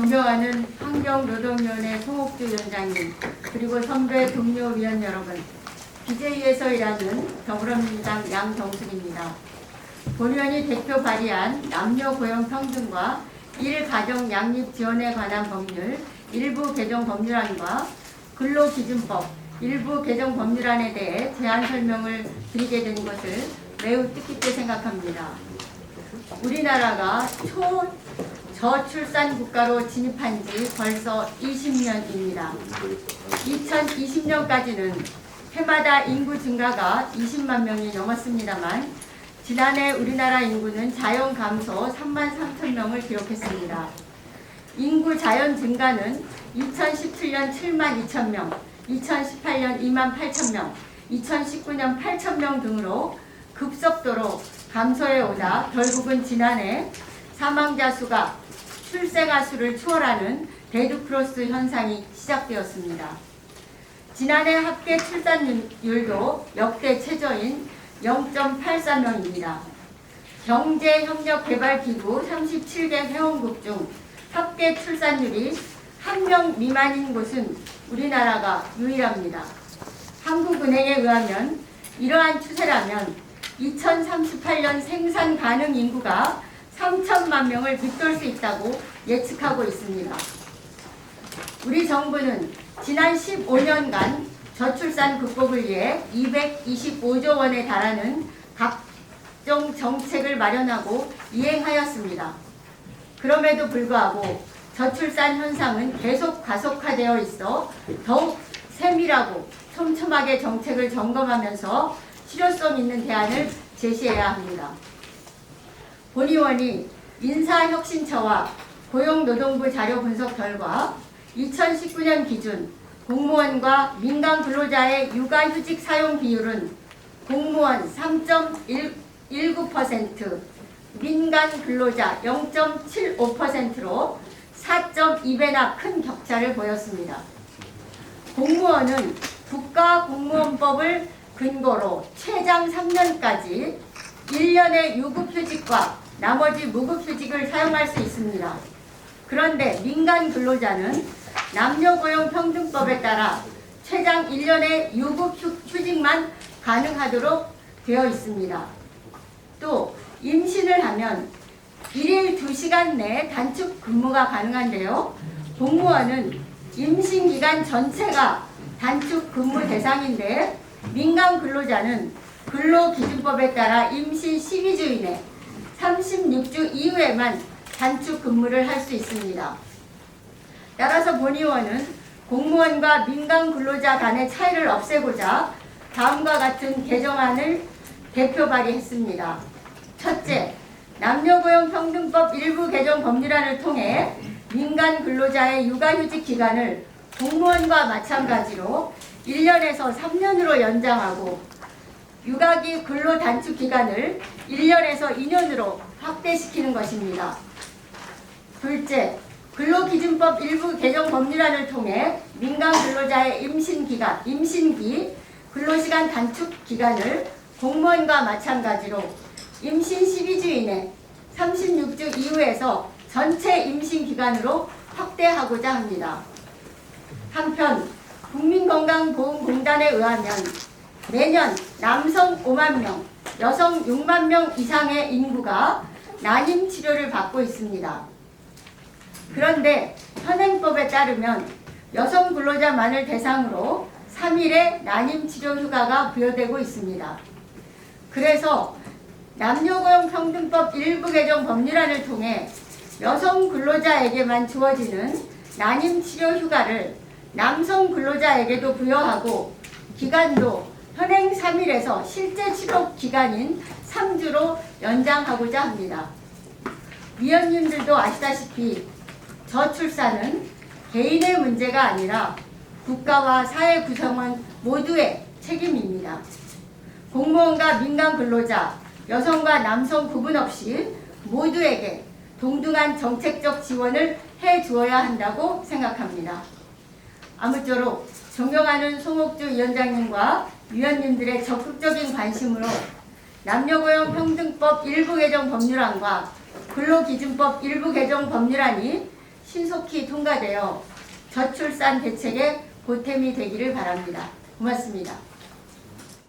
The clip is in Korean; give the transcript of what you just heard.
존경하는 환경노동위원회 송옥주 위원장님, 그리고 선배 동료 위원 여러분, BJ에서 일하는 더불어민주당 양정숙입니다. 본위원이 대표 발의한 남녀 고용 평등과 일가정 양립 지원에 관한 법률 일부 개정 법률안과 근로기준법 일부 개정 법률안에 대해 제안 설명을 드리게 된 것을 매우 뜻깊게 생각합니다. 우리나라가 초저출산 국가로 진입한 지 벌써 20년입니다. 2020년까지는 해마다 인구 증가가 20만 명이 넘었습니다만 지난해 우리나라 인구는 자연 감소 3만 3천 명을 기록했습니다. 인구 자연 증가는 2017년 7만 2천 명, 2018년 2만 8천 명, 2019년 8천 명 등으로 급속도로 감소해 오다 결국은 지난해 사망자 수가 출생아 수를 추월하는 데드크로스 현상이 시작되었습니다. 지난해 합계 출산율도 역대 최저인 0.84명입니다. 경제협력개발기구 37개 회원국 중 합계 출산율이 1명 미만인 곳은 우리나라가 유일합니다. 한국은행에 의하면 이러한 추세라면 2038년 생산 가능 인구가 3천만 명을 밑돌 수 있다고 예측하고 있습니다. 우리 정부는 지난 15년간 저출산 극복을 위해 225조 원에 달하는 각종 정책을 마련하고 이행하였습니다. 그럼에도 불구하고 저출산 현상은 계속 가속화되어 있어 더욱 세밀하고 촘촘하게 정책을 점검하면서 실효성 있는 대안을 제시해야 합니다. 본의원이 인사혁신처와 고용노동부 자료 분석 결과 2019년 기준 공무원과 민간 근로자의 육아휴직 사용 비율은 공무원 3.19%, 민간 근로자 0.75%로 4.2배나 큰 격차를 보였습니다. 공무원은 국가공무원법을 근거로 최장 3년까지 1년의 유급휴직과 나머지 무급휴직을 사용할 수 있습니다. 그런데 민간 근로자는 남녀고용평등법에 따라 최장 1년의 유급휴직만 가능하도록 되어 있습니다. 또 임신을 하면 1일 2시간 내에 단축 근무가 가능한데요. 공무원은 임신기간 전체가 단축 근무 대상인데 민간 근로자는 근로기준법에 따라 임신 12주 이내 36주 이후에만 단축 근무를 할 수 있습니다. 따라서 본의원은 공무원과 민간 근로자 간의 차이를 없애고자 다음과 같은 개정안을 대표 발의했습니다. 첫째, 남녀고용평등법 일부 개정 법률안을 통해 민간 근로자의 육아휴직 기간을 공무원과 마찬가지로 1년에서 3년으로 연장하고 육아기 근로 단축 기간을 1년에서 2년으로 확대시키는 것입니다. 둘째, 근로기준법 일부 개정 법률안을 통해 민간 근로자의 임신기 근로시간 단축 기간을 공무원과 마찬가지로 임신 12주 이내 36주 이후에서 전체 임신 기간으로 확대하고자 합니다. 한편 국민건강보험공단에 의하면 매년 남성 5만 명, 여성 6만 명 이상의 인구가 난임 치료를 받고 있습니다. 그런데 현행법에 따르면 여성 근로자만을 대상으로 3일의 난임 치료 휴가가 부여되고 있습니다. 그래서 남녀고용평등법 일부 개정 법률안을 통해 여성 근로자에게만 주어지는 난임 치료 휴가를 남성 근로자에게도 부여하고 기간도 현행 3일에서 실제 치료 기간인 3주로 연장하고자 합니다. 위원님들도 아시다시피 저출산은 개인의 문제가 아니라 국가와 사회 구성원 모두의 책임입니다. 공무원과 민간 근로자, 여성과 남성 구분 없이 모두에게 동등한 정책적 지원을 해주어야 한다고 생각합니다. 아무쪼록 존경하는 송옥주 위원장님과 위원님들의 적극적인 관심으로 남녀고용평등법 일부 개정 법률안과 근로기준법 일부 개정 법률안이 신속히 통과되어 저출산 대책의 보탬이 되기를 바랍니다. 고맙습니다.